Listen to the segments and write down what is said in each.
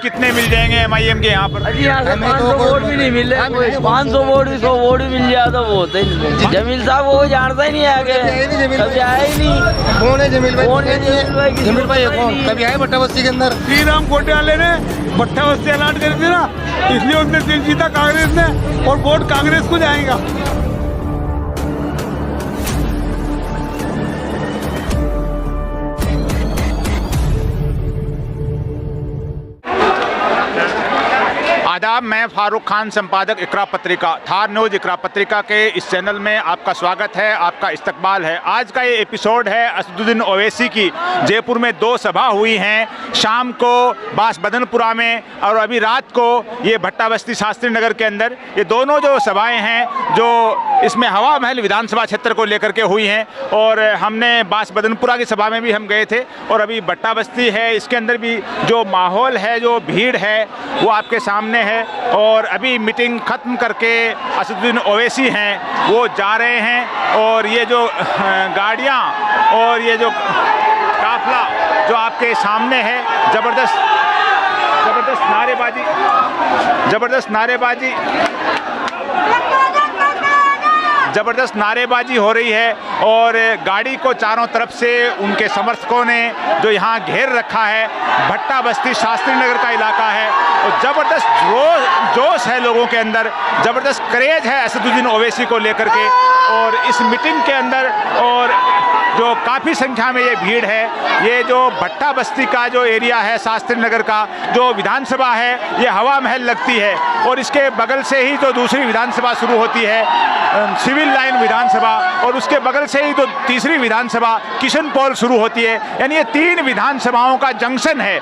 कितने मिल जाएंगे MIM के यहाँ पर? अजी यहाँ से 500 वोट भी नहीं मिल रहे, 500 वोट भी 100 वोट भी मिल जाए तो वो होता ही नहीं। जमील साहब वो जानता ही नहीं आगे, कभी आया ही नहीं। कौन है जमील भाई? जमील भाई कौन कभी आए भट्टा बस्ती के अंदर? श्रीराम कोटे वाले ने भट्टा बस्ती अलॉट कर दी ना, इसलिए उनने दिल जीता कांग्रेस ने, और वोट कांग्रेस को जाएगा। आदाब, मैं फारूक खान, संपादक इकरा पत्रिका, थार न्यूज़ इकरा पत्रिका के इस चैनल में आपका स्वागत है, आपका इस्तकबाल है। आज का ये एपिसोड है असदुद्दीन ओवैसी की। जयपुर में 2 सभा हुई हैं, शाम को बांसबदनपुरा में और अभी रात को ये भट्टा बस्ती शास्त्री नगर के अंदर। ये दोनों जो सभाएं हैं जो इसमें हवा महल विधानसभा क्षेत्र को लेकर के हुई हैं, और हमने बांसबदनपुरा की सभा में भी हम गए थे, और अभी भट्टा बस्ती है, इसके अंदर भी जो माहौल है, जो भीड़ है वो आपके सामने है। और अभी मीटिंग खत्म करके असदुद्दीन ओवैसी हैं वो जा रहे हैं, और ये जो गाड़ियां और ये जो काफिला जो आपके सामने है, जबरदस्त नारेबाजी हो रही है, और गाड़ी को चारों तरफ से उनके समर्थकों ने जो यहाँ घेर रखा है। भट्टा बस्ती शास्त्री नगर का इलाका है, और ज़बरदस्त जोश है लोगों के अंदर, ज़बरदस्त क्रेज है असदुद्दीन ओवैसी को लेकर के। और इस मीटिंग के अंदर और जो काफ़ी संख्या में ये भीड़ है, ये जो भट्टा बस्ती का जो एरिया है शास्त्री नगर का, जो विधानसभा है ये हवा महल लगती है, और इसके बगल से ही जो दूसरी विधानसभा शुरू होती है सिविल लाइन विधानसभा, और उसके बगल से ही जो तीसरी विधानसभा किशन पॉल शुरू होती है। यानी ये 3 विधानसभाओं का जंक्शन है।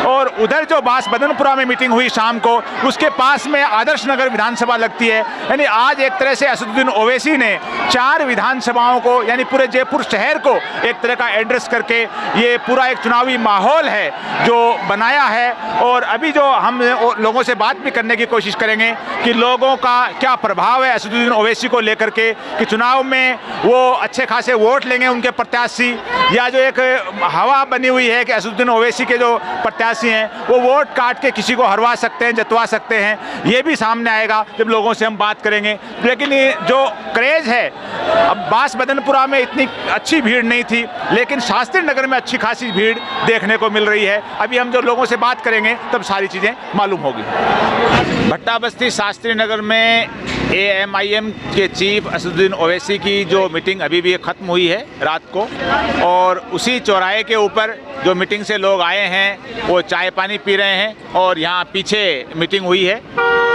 और उधर जो बांसबदनपुरा में मीटिंग हुई शाम को, उसके पास में आदर्श नगर विधानसभा लगती है। यानी आज एक तरह से असदुद्दीन ओवैसी ने 4 विधानसभाओं को, यानी पूरे जयपुर शहर को एक तरह का एड्रेस करके ये पूरा एक चुनावी माहौल है जो बनाया है। और अभी जो हम लोगों से बात भी करने की कोशिश करेंगे कि लोगों का क्या प्रभाव है असदुद्दीन ओवैसी को लेकर के, कि चुनाव में वो अच्छे खासे वोट लेंगे उनके प्रत्याशी, या जो एक हवा बनी हुई है कि असदुद्दीन ओवैसी के जो प्रत्याशी हैं वो वोट काट के किसी को हरवा सकते हैं, जतवा सकते हैं। ये भी सामने आएगा जब लोगों से हम बात करेंगे। लेकिन ये जो क्रेज है, अब बांसबदनपुरा में इतनी अच्छी भीड़ नहीं थी, लेकिन शास्त्री नगर में अच्छी खासी भीड़ देखने को मिल रही है। अभी हम जो लोगों से बात करेंगे तब सारी चीज़ें मालूम होगी। भट्टा बस्ती शास्त्री नगर में AMIM के चीफ असदुद्दीन ओवैसी की जो मीटिंग अभी भी ख़त्म हुई है रात को, और उसी चौराहे के ऊपर जो मीटिंग से लोग आए हैं वो चाय पानी पी रहे हैं, और यहाँ पीछे मीटिंग हुई है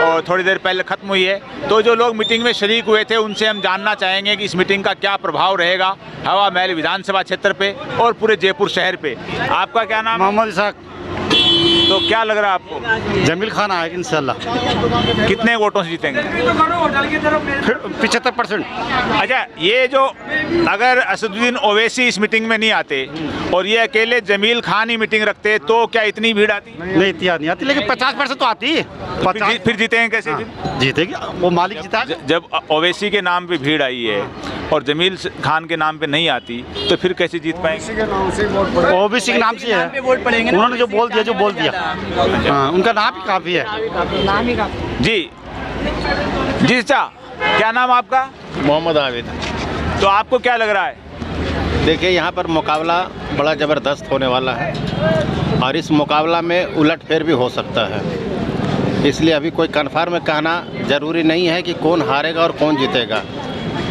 और थोड़ी देर पहले ख़त्म हुई है। तो जो लोग मीटिंग में शरीक हुए थे उनसे हम जानना चाहेंगे कि इस मीटिंग का क्या प्रभाव रहेगा हवा महल विधानसभा क्षेत्र पे और पूरे जयपुर शहर पे। आपका क्या नाम? मोहम्मद इसाक। तो क्या लग रहा है आपको? जमील खान आएगा इंशाल्लाह। कितने वोटों से जीतेंगे? 75%। अच्छा, ये जो अगर असदुद्दीन ओवैसी इस मीटिंग में नहीं आते और ये अकेले जमील खान ही मीटिंग रखते तो क्या इतनी भीड़ आती? नहीं इतनी नहीं आती, लेकिन 50% तो आती है। फिर जीतेंगे कैसे? जीतेगी, वो मालिक जीता। जब ओवैसी के नाम पे भीड़ आई है और जमील खान के नाम पे नहीं आती तो फिर कैसे जीत पाएंगे? ओबीसी के नाम से है, उन्होंने जो बोल दिया हाँ, उनका नाम ही काफ़ी है। जी चाचा, क्या नाम आपका? मोहम्मद आबिद। तो आपको क्या लग रहा है? देखिए, यहाँ पर मुकाबला बड़ा ज़बरदस्त होने वाला है, और इस मुकाबला में उलटफेर भी हो सकता है। इसलिए अभी कोई कन्फर्म कहना ज़रूरी नहीं है कि कौन हारेगा और कौन जीतेगा।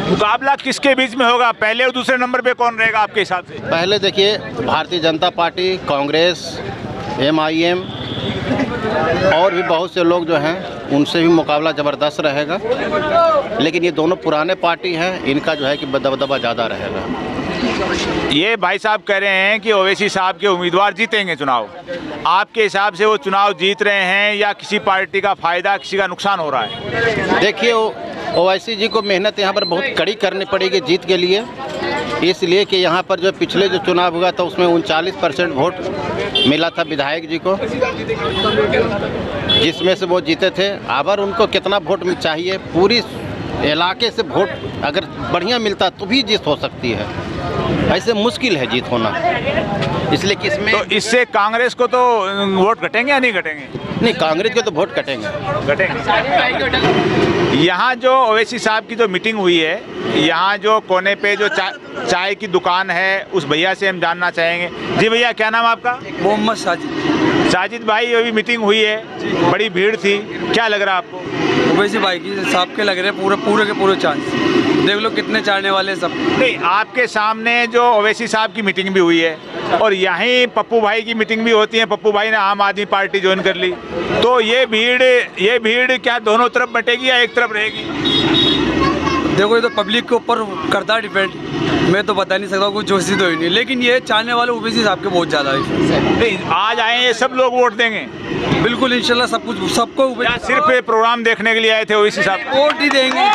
मुकाबला किसके बीच में होगा? पहले और दूसरे नंबर पे कौन रहेगा आपके हिसाब से? पहले देखिए, भारतीय जनता पार्टी, कांग्रेस, MIM और भी बहुत से लोग जो हैं उनसे भी मुकाबला ज़बरदस्त रहेगा। लेकिन ये दोनों पुराने पार्टी हैं, इनका जो है कि दबदबा ज़्यादा रहेगा। ये भाई साहब कह रहे हैं कि ओवैसी साहब के उम्मीदवार जीतेंगे चुनाव। आपके हिसाब से वो चुनाव जीत रहे हैं या किसी पार्टी का फ़ायदा, किसी का नुकसान हो रहा है? देखिए, ओवैसी जी को मेहनत यहाँ पर बहुत कड़ी करनी पड़ेगी जीत के लिए, इसलिए कि यहाँ पर जो पिछले जो चुनाव हुआ था उसमें 39% वोट मिला था विधायक जी को, जिसमें से वो जीते थे। अब उनको कितना वोट चाहिए, पूरी इलाके से वोट अगर बढ़िया मिलता तो भी जीत हो सकती है, ऐसे मुश्किल है जीत होना। इसलिए कि इसमें तो इससे कांग्रेस को तो वोट घटेंगे या नहीं घटेंगे? नहीं, कांग्रेस के तो वोट कटेंगे। यहाँ जो ओवैसी साहब की जो मीटिंग हुई है, यहाँ जो कोने पे जो चाय की दुकान है, उस भैया से हम जानना चाहेंगे। जी भैया, क्या नाम आपका? मोहम्मद साजिद। साजिद भाई, अभी मीटिंग हुई है, बड़ी भीड़ थी, क्या लग रहा है आपको? ओवैसी भाई की साहब के लग रहे पूरे के पूरे चांस, देख लो कितने चाहने वाले सब। नहीं, आपके सामने जो ओवैसी साहब की मीटिंग भी हुई है और यहीं पप्पू भाई की मीटिंग भी होती है, पप्पू भाई ने आम आदमी पार्टी ज्वाइन कर ली, तो ये भीड़ क्या दोनों तरफ बटेगी या एक तरफ रहेगी? देखो, ये तो पब्लिक के ऊपर करता है डिपेंड, मैं तो बता नहीं सकता, कुछ जोशी तो ही नहीं, लेकिन ये चाहने वाले ओवैसी साहब के बहुत ज़्यादा है। नहीं, आज आए ये सब लोग वोट देंगे? बिल्कुल, इंशाल्लाह सबको या सिर्फ ये प्रोग्राम देखने के लिए आए थे ओवैसी साहब? वोट ही देंगे।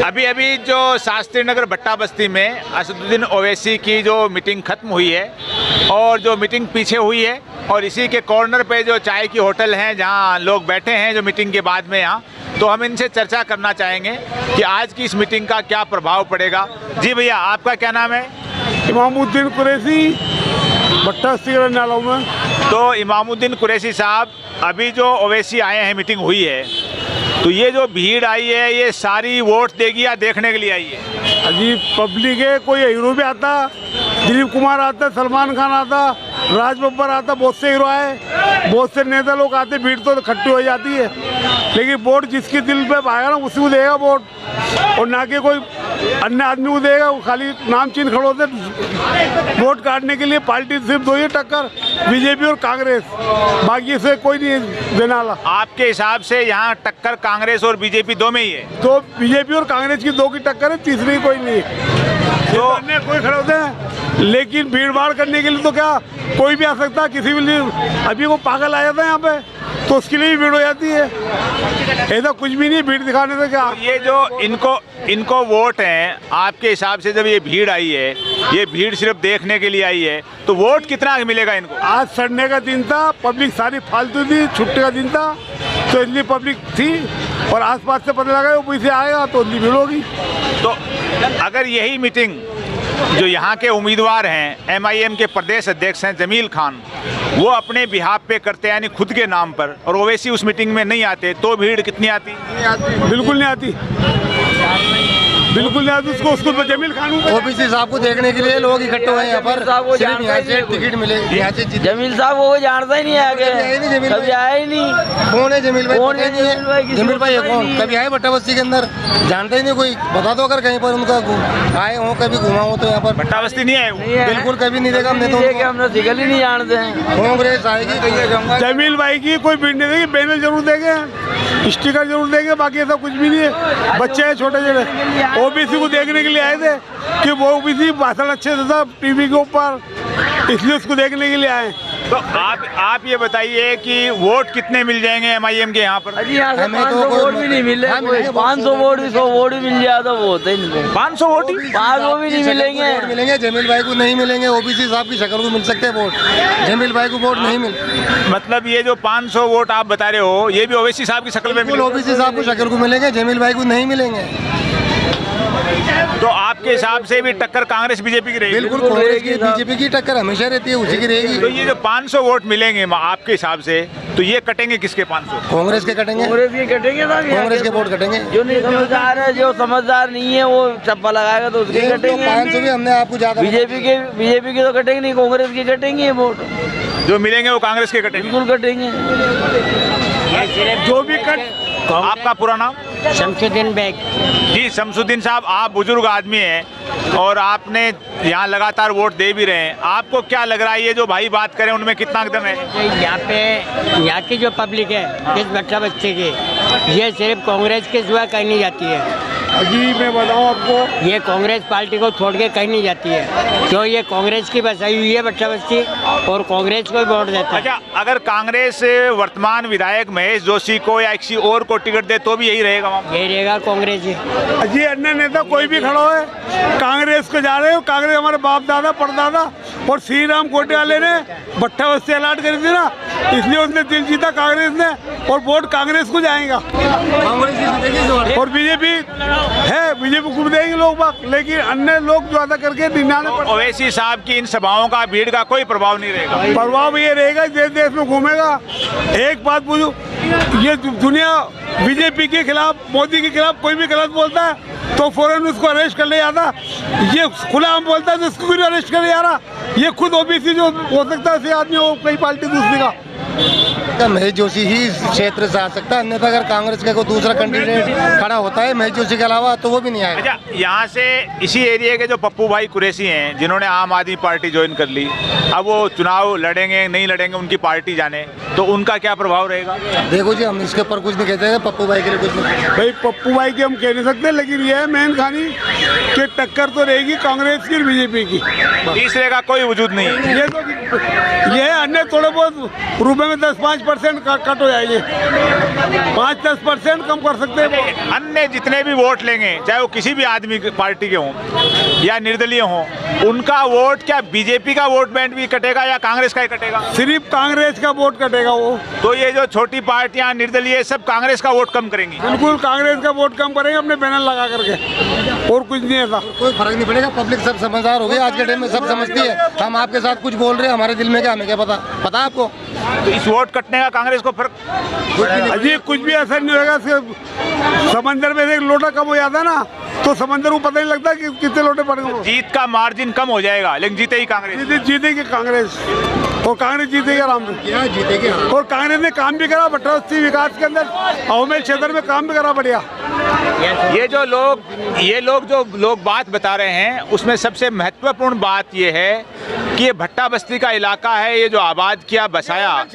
अभी जो शास्त्री नगर भट्टा बस्ती में असदुद्दीन ओवैसी की जो मीटिंग खत्म हुई है और जो मीटिंग पीछे हुई है, और इसी के कॉर्नर पे जो चाय की होटल हैं जहां लोग बैठे हैं जो मीटिंग के बाद में यहाँ, तो हम इनसे चर्चा करना चाहेंगे कि आज की इस मीटिंग का क्या प्रभाव पड़ेगा। जी भैया, आपका क्या नाम है? इमामुद्दीन कुरैशी, भट्टा बस्ती का रहने वाला हूं मैं। तो इमामुद्दीन कुरैशी साहब, अभी जो ओवैसी आए हैं, मीटिंग हुई है, तो ये जो भीड़ आई है ये सारी वोट देगी या देखने के लिए आई है? अजीब पब्लिक है, कोई हीरो भी आता, दिलीप कुमार आता, सलमान खान आता, राज बब्बर आता, बहुत से हीरो आए, बहुत से नेता लोग आते, भीड़ तो इकट्ठी हो जाती है, लेकिन वोट जिसके दिल पे आएगा ना उसी को देगा वोट, और ना कि कोई अन्य आदमी को देगा। वो खाली नाम चिन्ह खड़े होते वोट काटने के लिए। पार्टी सिर्फ दो ही टक्कर, बीजेपी और कांग्रेस, बाकी से कोई नहीं देने वाला। आपके हिसाब से यहाँ टक्कर कांग्रेस और बीजेपी दो में ही है? दो, बीजेपी और कांग्रेस की दो की टक्कर है, तीसरी कोई नहीं है। तो अन्य कोई खड़े होते हैं, लेकिन भीड़ भाड़ करने के लिए तो क्या कोई भी आ सकता है, किसी भी लिए। अभी वो पागल आ जाता है यहाँ पे, तो उसके लिए भी भीड़ हो जाती है। ऐसा कुछ भी नहीं, भीड़ दिखाने से क्या। ये जो इनको वोट हैं, आपके हिसाब से जब ये भीड़ आई है, ये भीड़ सिर्फ देखने के लिए आई है, तो वोट कितना मिलेगा इनको? आज संडे का दिन था, पब्लिक सारी फालतू थी, छुट्टी का दिन था, तो इतनी पब्लिक थी, और आसपास से पता लगा वो पीछे आएगा तो इतनी भीड़ होगी। तो अगर यही मीटिंग जो यहाँ के उम्मीदवार हैं, MIM के प्रदेश अध्यक्ष हैं जमील खान, वो अपने बिहाफ पे करते हैं, यानी खुद के नाम पर, और ओवैसी उस मीटिंग में नहीं आते, तो भीड़ कितनी आती? बिल्कुल नहीं आती, बिल्कुल नहीं आती। उसको जमील खान ओबीसी साहब को देखने के लिए लोग इकट्ठे हुए हैं यहाँ पर, सिर्फ यहाँ से टिकट मिले, यहाँ से जमील साहब वो जानता ही नहीं आगे, कभी आया ही नहीं। कौन है जमील भाई? कौन पता ही नहीं है जमील भाई है कौन? कभी आए भट्टा बस्ती के अंदर? जानते ही नहीं कोई, बता दो अगर कहीं पर उनका आए हो, कभी घुमा हो तो यहाँ पर। भट्टा बस्ती नहीं है? बिल्कुल कभी नहीं देखा हमने, तो हमने सिगल ही नहीं जानते हैं। कांग्रेस आएगी कहीं जमील भाई की कोई भीड़ नहीं देगी, बैनर जरूर देंगे, स्टिकर जरूर देंगे, बाकी ऐसा कुछ भी नहीं है। बच्चे हैं छोटे छोटे, ओबीसी को देखने के लिए आए थे कि वो ओबीसी भाषण अच्छे से था टीवी के ऊपर, इसलिए उसको देखने के लिए आए। तो आप ये बताइए कि वोट कितने मिल जाएंगे MIM के यहाँ पर? हमें तो वोट भी नहीं मिले, 500 वोट भी 100 वोट भी मिल जाए तो वो होता ही नहीं। 500 वोट ही? 500 भी नहीं मिलेंगे। जमील भाई को नहीं मिलेंगे, ओबीसी साहब की शक्ल को मिल सकते हैं वोट, जमील भाई को वोट नहीं मिल। मतलब ये जो 500 वोट आप बता रहे हो, ये भी ओवैसी साहब की शक्ल में मिलेंगे? ओबीसी साहब को शक्ल को मिलेंगे, जमील भाई को नहीं मिलेंगे। तो आपके हिसाब से भी टक्कर कांग्रेस बीजेपी की रहेगी? बिल्कुल, कांग्रेस की बीजेपी की टक्कर हमेशा रहती है, उसी की रहेगी। तो ये जो 500 वोट मिलेंगे आपके हिसाब से, तो ये कटेंगे किसके 500? कांग्रेस के कटेंगे, कांग्रेस के कटेंगे ना, कांग्रेस के वोट कटेंगे। जो नहीं समझदार है, जो समझदार नहीं है, वो चप्पा लगाएगा तो उसके कटेंगे। 500 भी हमने आपको ज्यादा, बीजेपी के तो कटेंगे नहीं, कांग्रेस के कटेंगे वोट। जो मिलेंगे वो कांग्रेस के कटेंगे? बिल्कुल कटेंगे। जो भी कट। आपका पूरा नाम? शमसुद्दीन बेग। जी शमसुद्दीन साहब, आप बुजुर्ग आदमी हैं और आपने यहाँ लगातार वोट दे भी रहे हैं, आपको क्या लग रहा है ये जो भाई बात करें उनमें कितना दम है? यहाँ पे यहाँ की जो पब्लिक है, इस भट्टा बस्ती की, ये सिर्फ कांग्रेस के सिवा कहीं नहीं जाती है। जी मैं बताऊँ आपको, ये कांग्रेस पार्टी को छोड़ के कहीं नहीं जाती है, क्यों? ये कांग्रेस की बसाई हुई है भट्टा बस्ती, और कांग्रेस को ही वोट देता है। अच्छा, अगर कांग्रेस वर्तमान विधायक महेश जोशी को या किसी और को टिकट दे तो भी यही रहेगा वहाँ? यही रहेगा कांग्रेस ही। जी अन्य नेता कोई भी खड़ा है, कांग्रेस को जा रहे हो। कांग्रेस हमारे बाप दादा परदादा और श्री राम कोटे वाले ने भट्टा बस्ती अलाट करी थी ना, इसलिए उसने दिल जीता कांग्रेस ने, और वोट कांग्रेस को जाएगा। और बीजेपी है, बीजेपी को देंगे लोग बाग, लेकिन अन्य लोग ज्यादा करके 99% ओवैसी साहब की इन सभाओं का भीड़ का कोई प्रभाव नहीं रहेगा। प्रभाव ये रहेगा, देश देश में घूमेगा। एक बात पूछूं, ये दुनिया बीजेपी के खिलाफ, मोदी के खिलाफ कोई भी गलत बोलता है तो फौरन उसको अरेस्ट कर ले जाता। ये खुलेआम बोलता है तो उसको भी अरेस्ट कर ले जा रहा। ये खुद ओबीसी जो हो सकता है, आदमी हो कई पार्टी दूसरी का। महेश जोशी ही इस क्षेत्र से आ सकता है, अन्यथा अगर कांग्रेस का कोई दूसरा कैंडिडेट खड़ा होता है महेश जोशी के अलावा तो वो भी नहीं आएगा। अच्छा, यहाँ से इसी एरिया के जो पप्पू भाई कुरैशी हैं, जिन्होंने आम आदमी पार्टी ज्वाइन कर ली, अब वो चुनाव लड़ेंगे नहीं लड़ेंगे उनकी पार्टी जाने, तो उनका क्या प्रभाव रहेगा? देखो जी, हम इसके ऊपर कुछ नहीं कहते हैं, पप्पू भाई के लिए कुछ नहीं। भाई पप्पू भाई की हम कह नहीं सकते, लेकिन ये है मेन कहानी कि टक्कर तो रहेगी कांग्रेस की और बीजेपी की। तीसरे का कोई वजूद नहीं। ये अन्य थोड़े बहुत रुपए में 10-5% कट हो जाएंगे, 5-10% कम कर सकते हैं। अन्य जितने भी वोट लेंगे, चाहे वो किसी भी आदमी की पार्टी के हों या निर्दलीय हों, उनका वोट क्या बीजेपी का वोट बैंक भी कटेगा या कांग्रेस का ही कटेगा? सिर्फ कांग्रेस का वोट कटेगा वो। तो ये जो छोटी पार्टियां निर्दलीय सब कांग्रेस का वोट कम करेंगी। बिल्कुल कांग्रेस का वोट कम करेंगे अपने बैनर लगा करके, और कुछ नहीं ऐसा। कोई फर्क नहीं पड़ेगा, पब्लिक सब समझदार हो गई आज के टाइम में, सब समझती है। हम आपके साथ कुछ बोल रहे हैं, हमारे दिल में क्या, हमें क्या पता है आपको? तो इस वोट कटने का कांग्रेस को फर्क अजी कुछ भी असर नहीं होगा। सिर्फ समंदर में एक लोटा कम हो जाता है ना, तो समंदर को पता नहीं लगता कि कितने लोटे पड़ गए। जीत का मार्जिन कम हो जाएगा, लेकिन जीते ही कांग्रेस। जीतेगी कांग्रेस, और कांग्रेस जीतेगी आराम से। जीतेगी। और कांग्रेस ने काम भी करा, भट्टा बस्ती विकास के अंदर अवमेल क्षेत्र में काम भी करा बढ़िया। ये लोग जो लोग बात बता रहे हैं, उसमें सबसे महत्वपूर्ण बात ये है कि ये भट्टा बस्ती का इलाका है, ये जो आबाद किया बसाया,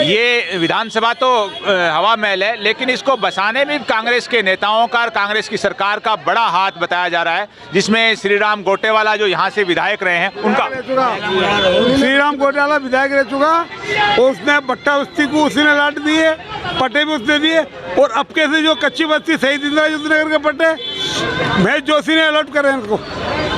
ये विधानसभा तो हवा महल है, लेकिन इसको बसाने में कांग्रेस के नेताओं का और कांग्रेस की सरकार का बड़ा हाथ बताया जा रहा है, जिसमें श्रीराम गोटेवाला जो यहाँ से विधायक रहे हैं उनका। श्रीराम गोटेवाला विधायक रह चुका, और उसने भट्टा बस्ती को उसी ने लाट दिए, पट्टे भी उसने दिए, और अब कैसे जो कच्ची बस्ती शहीद इंदिरा युद्ध नगर के पट्टे महेश जोशी ने अलर्ट करे इनको।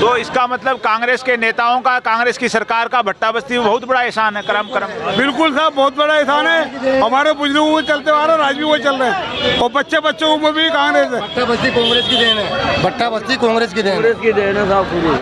तो इसका मतलब कांग्रेस के नेताओं का, कांग्रेस की सरकार का भट्टा बस्ती में बहुत बड़ा एहसान है। करम बिल्कुल साहब, बहुत बड़ा एहसान है। हमारे बुजुर्गों को चलते आ रहे हैं, आज भी वो चल रहे हैं, और बच्चों को भी कांग्रेस है। भट्टा बस्ती कांग्रेस की देन है, भट्टा बस्ती कांग्रेस की देन है।